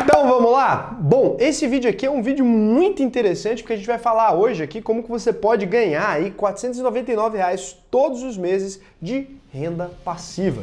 Então vamos lá? Bom, esse vídeo aqui é um vídeo muito interessante porque a gente vai falar hoje aqui como que você pode ganhar aí R$ 499 todos os meses de renda passiva.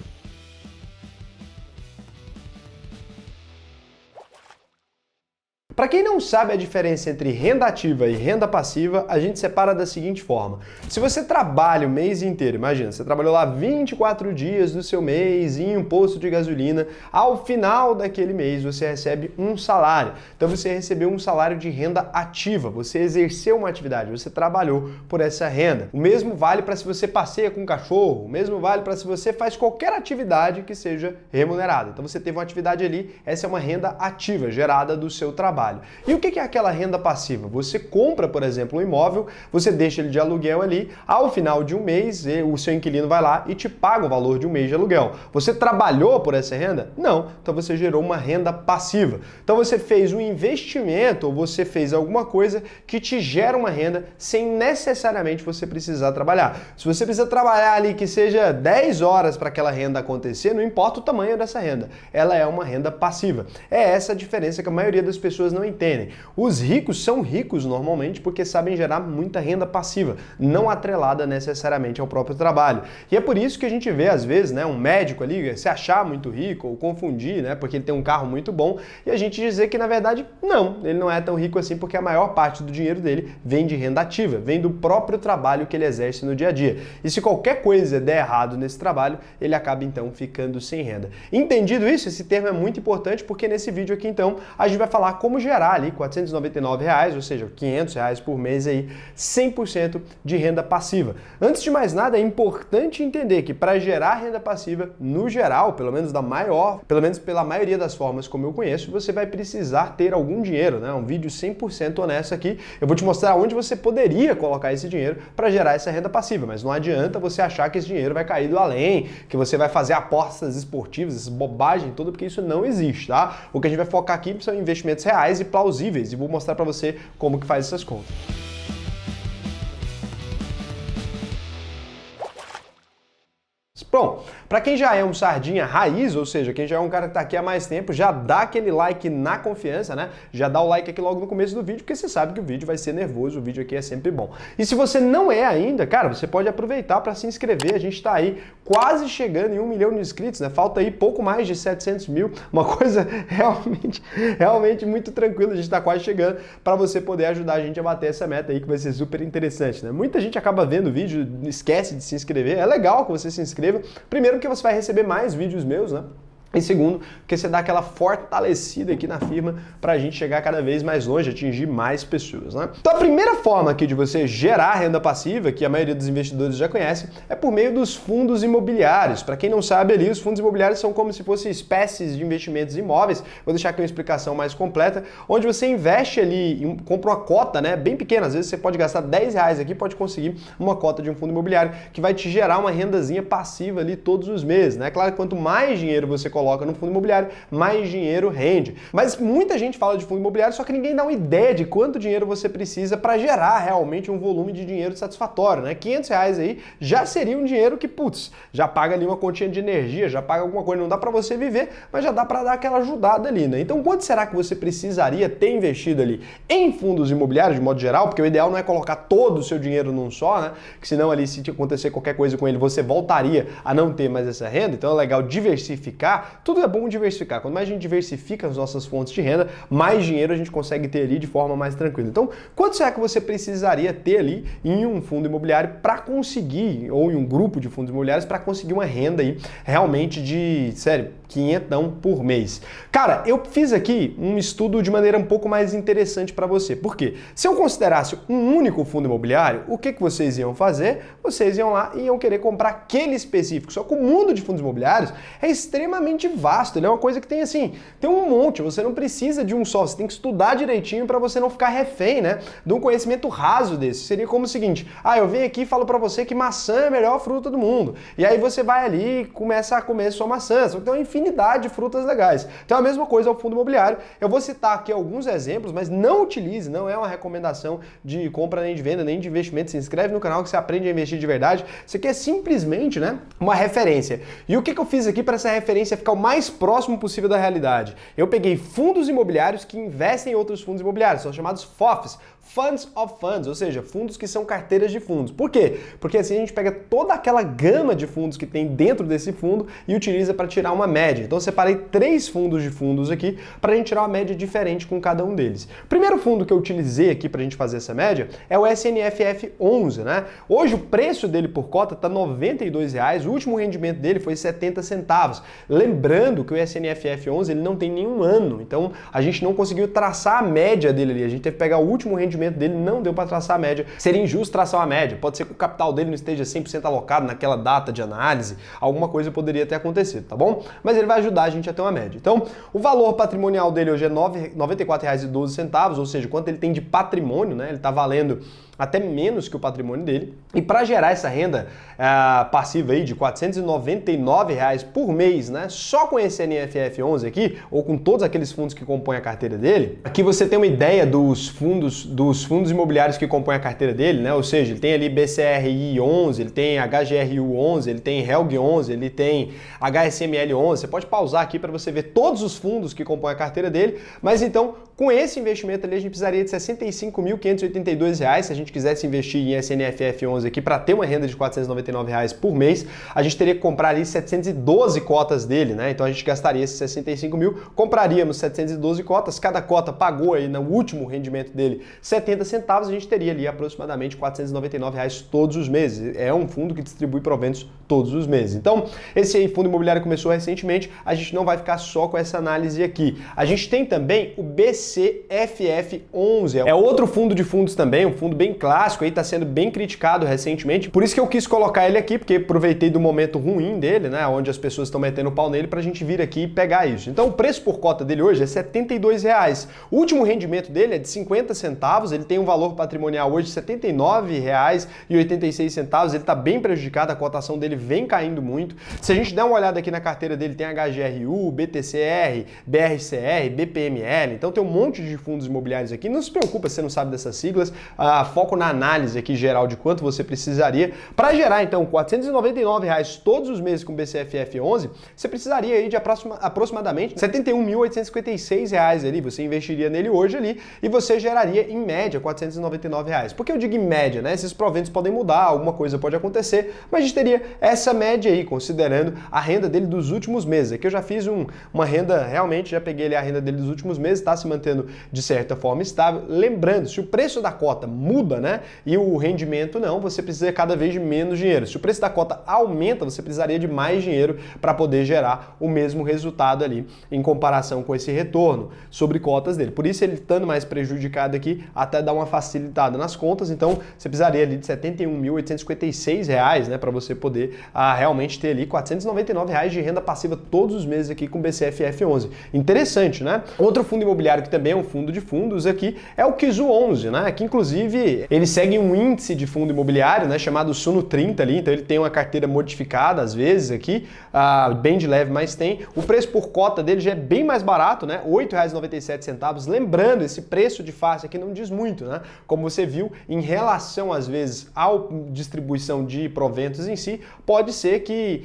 Para quem não sabe a diferença entre renda ativa e renda passiva, a gente separa da seguinte forma. Se você trabalha o mês inteiro, imagina, você trabalhou lá 24 dias do seu mês em um posto de gasolina, ao final daquele mês você recebe um salário. Então você recebeu um salário de renda ativa, você exerceu uma atividade, você trabalhou por essa renda. O mesmo vale para se você passeia com um cachorro, o mesmo vale para se você faz qualquer atividade que seja remunerada. Então você teve uma atividade ali, essa é uma renda ativa gerada do seu trabalho. E o que é aquela renda passiva? Você compra, por exemplo, um imóvel, você deixa ele de aluguel ali, ao final de um mês, o seu inquilino vai lá e te paga o valor de um mês de aluguel. Você trabalhou por essa renda? Não. Então você gerou uma renda passiva. Então você fez um investimento ou você fez alguma coisa que te gera uma renda sem necessariamente você precisar trabalhar. Se você precisa trabalhar ali que seja 10 horas para aquela renda acontecer, não importa o tamanho dessa renda, ela é uma renda passiva. É essa a diferença que a maioria das pessoas não entendem. Os ricos são ricos normalmente porque sabem gerar muita renda passiva, não atrelada necessariamente ao próprio trabalho. E é por isso que a gente vê às vezes, né, um médico ali se achar muito rico ou confundir, né, porque ele tem um carro muito bom e a gente dizer que na verdade não, ele não é tão rico assim porque a maior parte do dinheiro dele vem de renda ativa, vem do próprio trabalho que ele exerce no dia a dia. E se qualquer coisa der errado nesse trabalho, ele acaba então ficando sem renda. Entendido isso? Esse termo é muito importante porque nesse vídeo aqui então a gente vai falar como gerar ali R$ 499, ou seja, R$ 500 por mês aí, 100% de renda passiva. Antes de mais nada, é importante entender que para gerar renda passiva, no geral, pelo menos pela maioria das formas como eu conheço, você vai precisar ter algum dinheiro, né? Um vídeo 100% honesto aqui. Eu vou te mostrar onde você poderia colocar esse dinheiro para gerar essa renda passiva, mas não adianta você achar que esse dinheiro vai cair do além, que você vai fazer apostas esportivas, essa bobagem toda, porque isso não existe, tá? O que a gente vai focar aqui são investimentos reais e plausíveis e vou mostrar para você como que faz essas contas. Bom, para quem já é um sardinha raiz, ou seja, quem já é um cara que tá aqui há mais tempo, já dá aquele like na confiança, né? Já dá o like aqui logo no começo do vídeo, porque você sabe que o vídeo vai ser nervoso, o vídeo aqui é sempre bom. E se você não é ainda, cara, você pode aproveitar para se inscrever, a gente tá aí quase chegando em 1 milhão de inscritos, né? Falta aí pouco mais de 700 mil, uma coisa realmente muito tranquila, a gente tá quase chegando para você poder ajudar a gente a bater essa meta aí que vai ser super interessante, né? Muita gente acaba vendo o vídeo, esquece de se inscrever, é legal que você se inscreva. Primeiro porque você vai receber mais vídeos meus, né? E segundo, porque você dá aquela fortalecida aqui na firma para a gente chegar cada vez mais longe, atingir mais pessoas, né? Então a primeira forma aqui de você gerar renda passiva, que a maioria dos investidores já conhece, é por meio dos fundos imobiliários. Para quem não sabe ali, os fundos imobiliários são como se fossem espécies de investimentos imóveis. Vou deixar aqui uma explicação mais completa, onde você investe ali, compra uma cota, né, bem pequena. Às vezes você pode gastar R$10 aqui, pode conseguir uma cota de um fundo imobiliário que vai te gerar uma rendazinha passiva ali todos os meses, né? Claro que quanto mais dinheiro você coloca no fundo imobiliário, mais dinheiro rende. Mas muita gente fala de fundo imobiliário, só que ninguém dá uma ideia de quanto dinheiro você precisa para gerar realmente um volume de dinheiro satisfatório, né? R$500 aí já seria um dinheiro que, putz, já paga ali uma continha de energia, já paga alguma coisa, não dá para você viver, mas já dá para dar aquela ajudada ali, né? Então, quanto será que você precisaria ter investido ali em fundos imobiliários, de modo geral? Porque o ideal não é colocar todo o seu dinheiro num só, né? Que senão ali, se acontecer qualquer coisa com ele, você voltaria a não ter mais essa renda. Então é legal diversificar. Tudo é bom diversificar. Quanto mais a gente diversifica as nossas fontes de renda, mais dinheiro a gente consegue ter ali de forma mais tranquila. Então, quanto será que você precisaria ter ali em um fundo imobiliário para conseguir, ou em um grupo de fundos imobiliários, para conseguir uma renda aí realmente de, sério, 500 por mês? Cara, eu fiz aqui um estudo de maneira um pouco mais interessante para você. Por quê? Se eu considerasse um único fundo imobiliário, o que vocês iam fazer? Vocês iam lá e iam querer comprar aquele específico. Só que o mundo de fundos imobiliários é extremamente vasto, ele é uma coisa que tem assim, tem um monte, você não precisa de um só, você tem que estudar direitinho para você não ficar refém, né, de um conhecimento raso desse. Seria como o seguinte, eu venho aqui e falo para você que maçã é a melhor fruta do mundo, e aí você vai ali e começa a comer sua maçã, só que tem uma infinidade infinidade de frutas legais. Então a mesma coisa ao fundo imobiliário. Eu vou citar aqui alguns exemplos, mas não utilize, não é uma recomendação de compra nem de venda, nem de investimento. Se inscreve no canal que você aprende a investir de verdade. Isso aqui é simplesmente, né, uma referência. E o que eu fiz aqui para essa referência ficar o mais próximo possível da realidade? Eu peguei fundos imobiliários que investem em outros fundos imobiliários, são chamados FOFs, Funds of Funds, ou seja, fundos que são carteiras de fundos. Por quê? Porque assim a gente pega toda aquela gama de fundos que tem dentro desse fundo e utiliza para tirar uma média. Então eu separei 3 fundos de fundos aqui para a gente tirar uma média diferente com cada um deles. O primeiro fundo que eu utilizei aqui para a gente fazer essa média é o SNFF 11, né? Hoje o preço dele por cota está R$ 92,00, o último rendimento dele foi 70 centavos. Lembrando que o SNFF 11 ele não tem nenhum ano, então a gente não conseguiu traçar a média dele ali, a gente teve que pegar o último rendimento dele, não deu para traçar a média. Seria injusto traçar uma média, pode ser que o capital dele não esteja 100% alocado naquela data de análise, alguma coisa poderia ter acontecido, tá bom? Mas ele vai ajudar a gente a ter uma média. Então, o valor patrimonial dele hoje é R$ 94,12, ou seja, quanto ele tem de patrimônio, né? Ele está valendo até menos que o patrimônio dele. E para gerar essa renda passiva aí de R$ 499,00 por mês, né? Só com esse NFF 11 aqui, ou com todos aqueles fundos que compõem a carteira dele, aqui você tem uma ideia dos fundos imobiliários que compõem a carteira dele, né? Ou seja, ele tem ali BCRI 11, ele tem HGRU 11, ele tem HELG 11, ele tem HSML 11. Você pode pausar aqui para você ver todos os fundos que compõem a carteira dele, mas então, com esse investimento ali, a gente precisaria de R$ 65.582, se a gente quisesse investir em SNFF 11 aqui para ter uma renda de R$ 499,00 por mês, a gente teria que comprar ali 712 cotas dele, né? Então a gente gastaria esses 65 mil, compraríamos 712 cotas, cada cota pagou aí no último rendimento dele 70 centavos, a gente teria ali aproximadamente R$ 499,00 todos os meses. É um fundo que distribui proventos todos os meses. Então, esse aí, fundo imobiliário começou recentemente, a gente não vai ficar só com essa análise aqui. A gente tem também o BCFF 11, é outro fundo de fundos também, um fundo bem clássico, aí está sendo bem criticado recentemente, por isso que eu quis colocar ele aqui, porque aproveitei do momento ruim dele, né, onde as pessoas estão metendo o pau nele, para a gente vir aqui e pegar isso. Então o preço por cota dele hoje é R$ 72,00. O último rendimento dele é de 50 centavos, ele tem um valor patrimonial hoje de R$ 79,86, ele está bem prejudicado, a cotação dele vem caindo muito. Se a gente der uma olhada aqui na carteira dele, tem HGRU, BTCR, BRCR, BPML, então tem um monte de fundos imobiliários aqui, não se preocupa se você não sabe dessas siglas, foco na análise aqui geral de quanto você precisaria. Para gerar, então, R$ 499,00 todos os meses com o BCFF 11, você precisaria aí de aproximadamente R$ 71.856 ali. Você investiria nele hoje ali e você geraria, em média, R$ 499,00. Por que eu digo em média, né? Esses proventos podem mudar, alguma coisa pode acontecer, mas a gente teria essa média aí, considerando a renda dele dos últimos meses. Aqui eu já fiz uma renda, realmente, já peguei ali a renda dele dos últimos meses, está se mantendo de certa forma estável. Lembrando, se o preço da cota muda, né, e o rendimento não, você precisa cada vez de menos dinheiro. Se o preço da cota aumenta, você precisaria de mais dinheiro para poder gerar o mesmo resultado ali em comparação com esse retorno sobre cotas dele. Por isso ele estando mais prejudicado aqui, até dá uma facilitada nas contas, então você precisaria ali de R$ 71.856, né, para você poder realmente ter ali R$ 499,00 de renda passiva todos os meses aqui com o BCFF 11. Interessante, né? Outro fundo imobiliário que também é um fundo de fundos aqui é o KIZU 11, né, que inclusive ele segue um índice de fundo imobiliário, né, chamado Suno 30 ali, então ele tem uma carteira modificada às vezes aqui, bem de leve, mas tem. O preço por cota dele já é bem mais barato, né, R$ 8,97. Lembrando, esse preço de face aqui não diz muito, né, como você viu, em relação às vezes à distribuição de proventos em si, pode ser que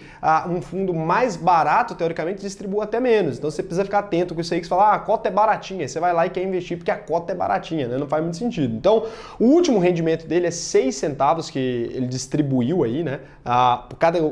um fundo mais barato, teoricamente, distribua até menos. Então você precisa ficar atento com isso aí, que você fala, a cota é baratinha, você vai lá e quer investir porque a cota é baratinha, né, não faz muito sentido. Então, o último rendimento dele é 6 centavos que ele distribuiu aí, né?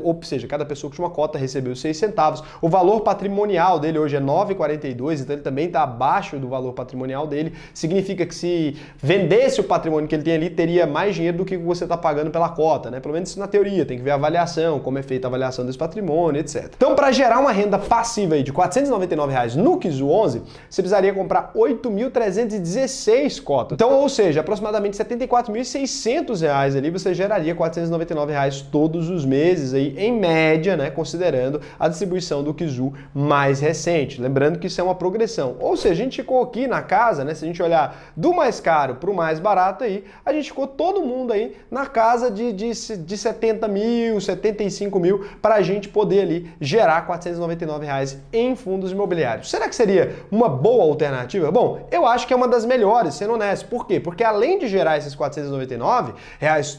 Ou seja, cada pessoa que tinha uma cota recebeu 6 centavos. O valor patrimonial dele hoje é 9,42, então ele também está abaixo do valor patrimonial dele. Significa que se vendesse o patrimônio que ele tem ali, teria mais dinheiro do que você está pagando pela cota, né? Pelo menos isso na teoria, tem que ver a avaliação, como é feita a avaliação desse patrimônio, etc. Então, para gerar uma renda passiva aí de R$ 499,00 no KIZU 11, você precisaria comprar 8.316 cotas. Então, ou seja, aproximadamente R$ 74.600 ali, você geraria R$ 499,00 todos os meses aí, em média, né, considerando a distribuição do KIZU mais recente. Lembrando que isso é uma progressão. Ou seja, a gente ficou aqui na casa, né, se a gente olhar do mais caro para o mais barato aí, a gente ficou todo mundo aí na casa de 70 mil, 75 mil, para a gente poder ali gerar R$ R$ 499 em fundos imobiliários. Será que seria uma boa alternativa? Bom, eu acho que é uma das melhores, sendo honesto. Por quê? Porque além de gerar esses R$ 499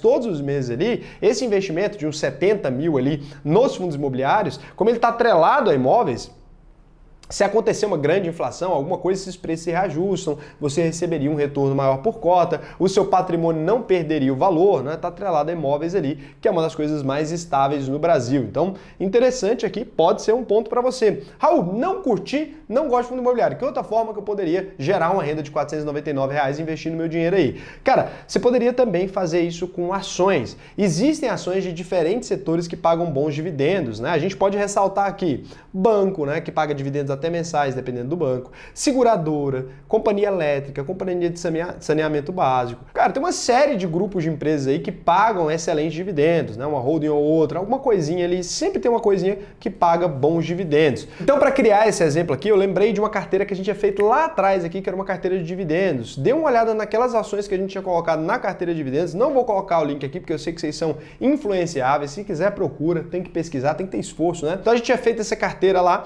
todos os meses ali, esse investimento de uns 70 mil ali nos fundos imobiliários, como ele está atrelado a imóveis, se acontecer uma grande inflação, alguma coisa, esses preços se reajustam, você receberia um retorno maior por cota, o seu patrimônio não perderia o valor, né? Está atrelado a imóveis ali, que é uma das coisas mais estáveis no Brasil. Então, interessante aqui, pode ser um ponto para você. Raul, não curti, não gosto de fundo imobiliário. Que outra forma que eu poderia gerar uma renda de R$ 499 investindo meu dinheiro aí? Cara, você poderia também fazer isso com ações. Existem ações de diferentes setores que pagam bons dividendos, né? A gente pode ressaltar aqui, banco, né, que paga dividendos até mensais, dependendo do banco, seguradora, companhia elétrica, companhia de saneamento básico. Cara, tem uma série de grupos de empresas aí que pagam excelentes dividendos, né? Uma holding ou outra, alguma coisinha ali, sempre tem uma coisinha que paga bons dividendos. Então, para criar esse exemplo aqui, eu lembrei de uma carteira que a gente tinha feito lá atrás aqui, que era uma carteira de dividendos. Dê uma olhada naquelas ações que a gente tinha colocado na carteira de dividendos. Não vou colocar o link aqui, porque eu sei que vocês são influenciáveis. Se quiser, procura, tem que pesquisar, tem que ter esforço, né? Então, a gente tinha feito essa carteira lá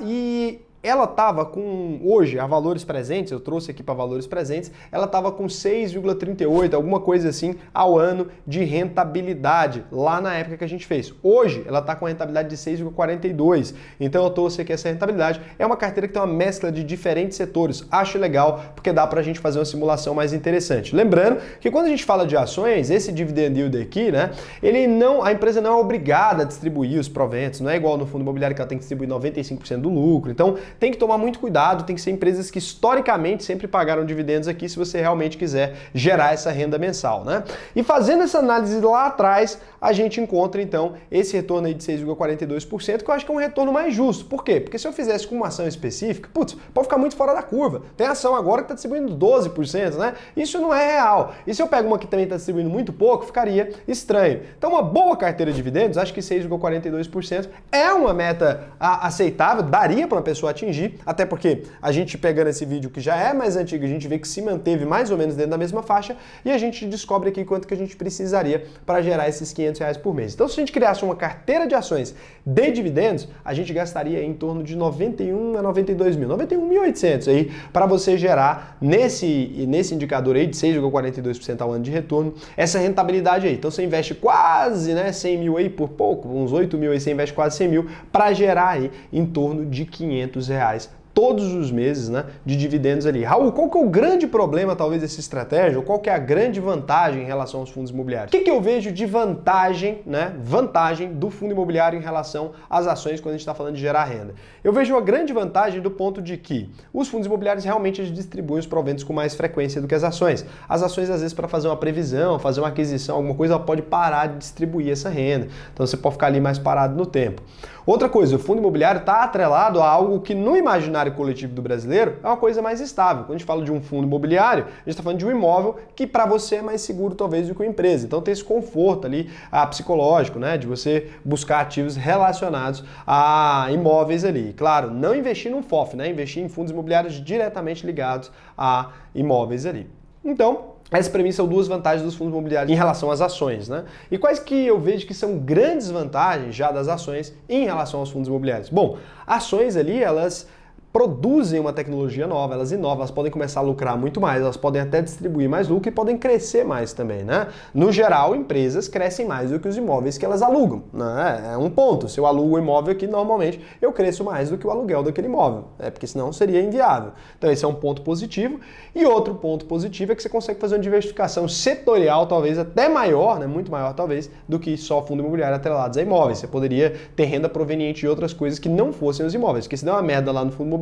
e ela estava com, hoje, a valores presentes, eu trouxe aqui para valores presentes, ela estava com 6,38, alguma coisa assim, ao ano de rentabilidade, lá na época que a gente fez. Hoje, ela está com a rentabilidade de 6,42, então eu trouxe aqui essa rentabilidade. É uma carteira que tem uma mescla de diferentes setores, acho legal, porque dá para a gente fazer uma simulação mais interessante. Lembrando que quando a gente fala de ações, esse dividend yield aqui, né, a empresa não é obrigada a distribuir os proventos, não é igual no fundo imobiliário que ela tem que distribuir 95% do lucro, então tem que tomar muito cuidado, tem que ser empresas que historicamente sempre pagaram dividendos aqui se você realmente quiser gerar essa renda mensal, né? E fazendo essa análise lá atrás, a gente encontra então esse retorno aí de 6,42%, que eu acho que é um retorno mais justo. Por quê? Porque se eu fizesse com uma ação específica, putz, pode ficar muito fora da curva. Tem ação agora que está distribuindo 12%, né? Isso não é real. E se eu pego uma que também está distribuindo muito pouco, ficaria estranho. Então uma boa carteira de dividendos, acho que 6,42% é uma meta aceitável, daria para uma pessoa atingir, até porque a gente pegando esse vídeo que já é mais antigo, a gente vê que se manteve mais ou menos dentro da mesma faixa e a gente descobre aqui quanto que a gente precisaria para gerar esses R$ 500 por mês. Então, se a gente criasse uma carteira de ações de dividendos, a gente gastaria em torno de 91 a 92 mil, 91.800 aí, para você gerar nesse indicador aí de 6,42% ao ano de retorno, essa rentabilidade aí. Então, você investe quase, né, 100 mil aí por pouco, uns 8 mil aí, você investe quase 100 mil para gerar aí em torno de R$ 500 todos os meses, né, de dividendos ali. Raul, qual que é o grande problema, talvez, dessa estratégia? Ou qual que é a grande vantagem em relação aos fundos imobiliários? O que eu vejo de vantagem, né, vantagem do fundo imobiliário em relação às ações quando a gente está falando de gerar renda? Eu vejo uma grande vantagem do ponto de que os fundos imobiliários realmente distribuem os proventos com mais frequência do que as ações. As ações, às vezes, para fazer uma previsão, fazer uma aquisição, alguma coisa, ela pode parar de distribuir essa renda. Então, você pode ficar ali mais parado no tempo. Outra coisa, o fundo imobiliário está atrelado a algo que no imaginário coletivo do brasileiro é uma coisa mais estável. Quando a gente fala de um fundo imobiliário, a gente está falando de um imóvel que para você é mais seguro talvez do que uma empresa. Então tem esse conforto ali psicológico, né, de você buscar ativos relacionados a imóveis ali. Claro, não investir num FOF, né, investir em fundos imobiliários diretamente ligados a imóveis ali. Então, essa para mim são duas vantagens dos fundos imobiliários em relação às ações, né? E quais que eu vejo que são grandes vantagens já das ações em relação aos fundos imobiliários? Bom, ações ali, elas produzem uma tecnologia nova, elas inovam, elas podem começar a lucrar muito mais, elas podem até distribuir mais lucro e podem crescer mais também, né? No geral, empresas crescem mais do que os imóveis que elas alugam, né? É um ponto. Se eu alugo o imóvel aqui, normalmente eu cresço mais do que o aluguel daquele imóvel, porque senão seria inviável. Então esse é um ponto positivo. E outro ponto positivo é que você consegue fazer uma diversificação setorial, talvez até maior, né? Muito maior talvez, do que só fundo imobiliário atrelados a imóveis. Você poderia ter renda proveniente de outras coisas que não fossem os imóveis, porque se der uma merda lá no fundo imobiliário,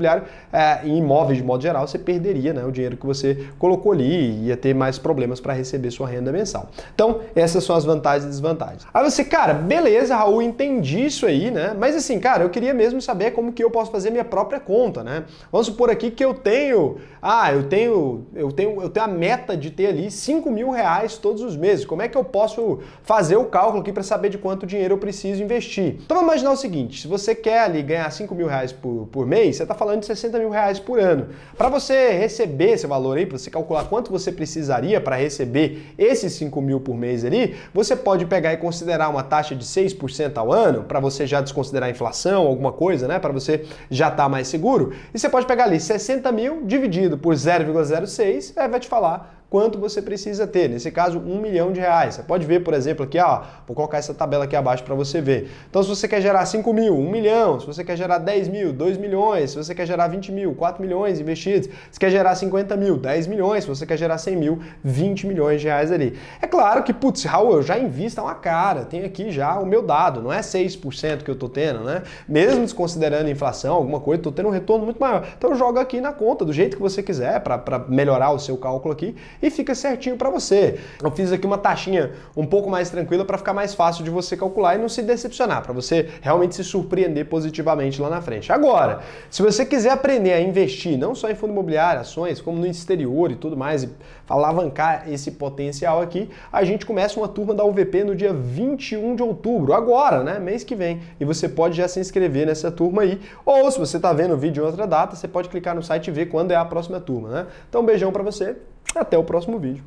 em imóveis de modo geral, você perderia, né, o dinheiro que você colocou ali e ia ter mais problemas para receber sua renda mensal. Então, essas são as vantagens e desvantagens. Aí você, cara, beleza, Raul, entendi isso aí, né? Mas assim, cara, eu queria mesmo saber como que eu posso fazer minha própria conta, né? Vamos supor aqui que eu tenho a meta de ter ali R$ 5.000 todos os meses. Como é que eu posso fazer o cálculo aqui para saber de quanto dinheiro eu preciso investir? Então, vamos imaginar o seguinte, se você quer ali ganhar R$ 5.000 por mês, você está falando falando de 60 mil reais por ano. Para você receber esse valor aí, para você calcular quanto você precisaria para receber esses 5 mil por mês ali, você pode pegar e considerar uma taxa de 6% ao ano, para você já desconsiderar a inflação, alguma coisa, né? Para você já estar mais seguro. E você pode pegar ali 60 mil dividido por 0,06, vai te falar quanto você precisa ter. Nesse caso, R$1 milhão. Você pode ver, por exemplo, aqui, ó, vou colocar essa tabela aqui abaixo para você ver. Então, se você quer gerar 5 mil, 1 milhão, se você quer gerar 10 mil, 2 milhões, se você quer gerar 20 mil, 4 milhões investidos, se quer gerar 50 mil, 10 milhões, se você quer gerar 100 mil, 20 milhões de reais ali. É claro que, putz, Raul, eu já invisto uma cara, tem aqui já o meu dado, não é 6% que eu tô tendo, né? Mesmo desconsiderando inflação, alguma coisa, tô tendo um retorno muito maior. Então, joga aqui na conta, do jeito que você quiser, para melhorar o seu cálculo aqui, e fica certinho para você. Eu fiz aqui uma taxinha um pouco mais tranquila para ficar mais fácil de você calcular e não se decepcionar, para você realmente se surpreender positivamente lá na frente. Agora, se você quiser aprender a investir não só em fundo imobiliário, ações, como no exterior e tudo mais, e alavancar esse potencial aqui, a gente começa uma turma da UVP no dia 21 de outubro, agora, né, mês que vem, e você pode já se inscrever nessa turma aí, ou se você está vendo o vídeo em outra data, você pode clicar no site e ver quando é a próxima turma, né? Então, um beijão para você. Até o próximo vídeo.